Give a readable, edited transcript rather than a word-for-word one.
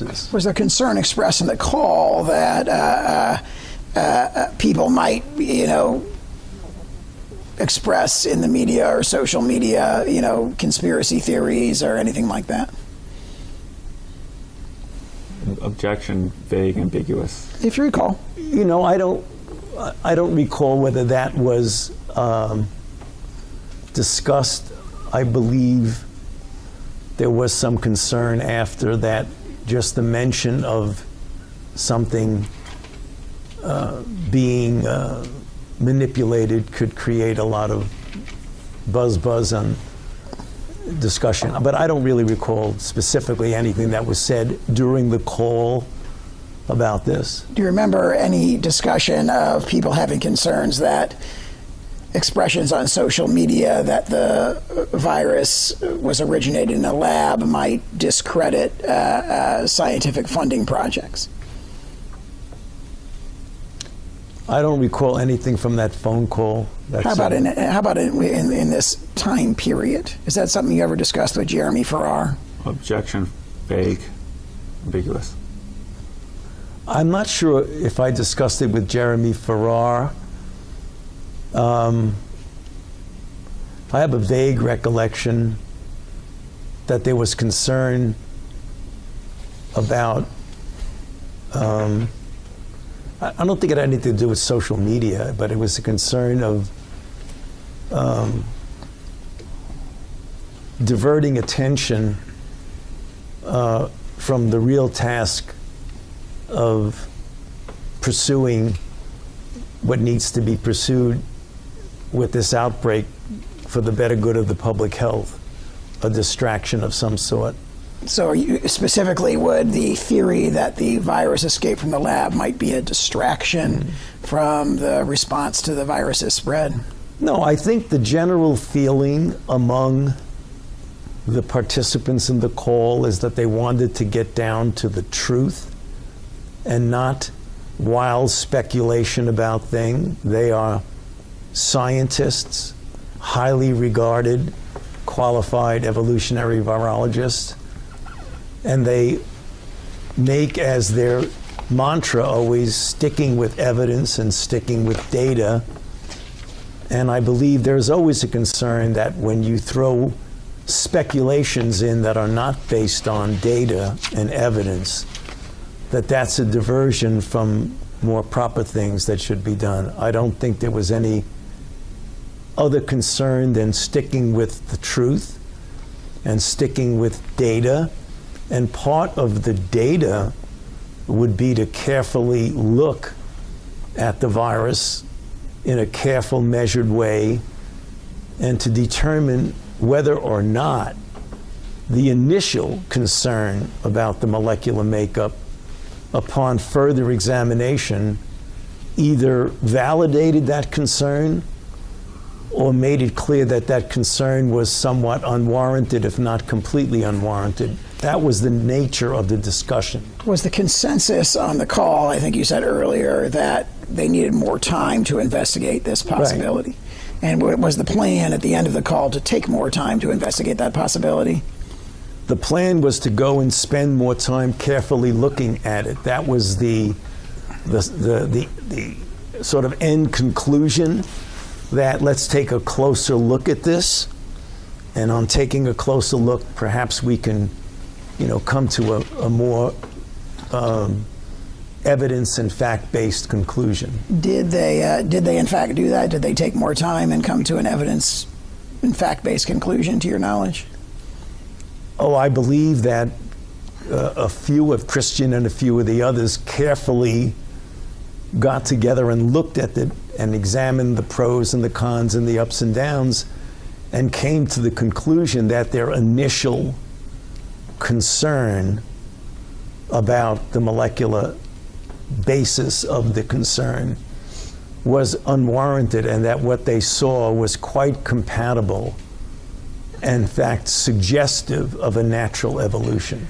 Was there concern expressed in the call that people might, express in the media or social media, conspiracy theories or anything like that? Objection, vague, ambiguous. If you recall. I don't recall whether that was discussed. I believe there was some concern after that. Just the mention of something being manipulated could create a lot of buzz on discussion. But I don't really recall specifically anything that was said during the call about this. Do you remember any discussion of people having concerns that expressions on social media that the virus was originated in a lab might discredit scientific funding projects? I don't recall anything from that phone call. How about in this time period? Is that something you ever discussed with Jeremy Farrar? Objection, vague, ambiguous. I'm not sure if I discussed it with Jeremy Farrar. I have a vague recollection that there was concern about, I don't think it had anything to do with social media, but it was a concern of diverting attention from the real task of pursuing what needs to be pursued with this outbreak for the better good of the public health, a distraction of some sort. So specifically, would the theory that the virus escaped from the lab might be a distraction from the response to the virus's spread? No, I think the general feeling among the participants in the call is that they wanted to get down to the truth and not wild speculation about things. They are scientists, highly regarded, qualified evolutionary virologists, and they make as their mantra always sticking with evidence and sticking with data. And I believe there's always a concern that when you throw speculations in that are not based on data and evidence, that's a diversion from more proper things that should be done. I don't think there was any other concern than sticking with the truth and sticking with data. And part of the data would be to carefully look at the virus in a careful, measured way and to determine whether or not the initial concern about the molecular makeup upon further examination either validated that concern or made it clear that that concern was somewhat unwarranted, if not completely unwarranted. That was the nature of the discussion. Was the consensus on the call, I think you said earlier, that they needed more time to investigate this possibility? Right. And was the plan at the end of the call to take more time to investigate that possibility? The plan was to go and spend more time carefully looking at it. That was the sort of end conclusion, that let's take a closer look at this. And on taking a closer look, perhaps we can, come to a more evidence and fact-based conclusion. Did they in fact do that? Did they take more time and come to an evidence and fact-based conclusion, to your knowledge? Oh, I believe that a few of Kristian and a few of the others carefully got together and looked at it and examined the pros and the cons and the ups and downs and came to the conclusion that their initial concern about the molecular basis of the concern was unwarranted, and that what they saw was quite compatible, in fact suggestive of a natural evolution.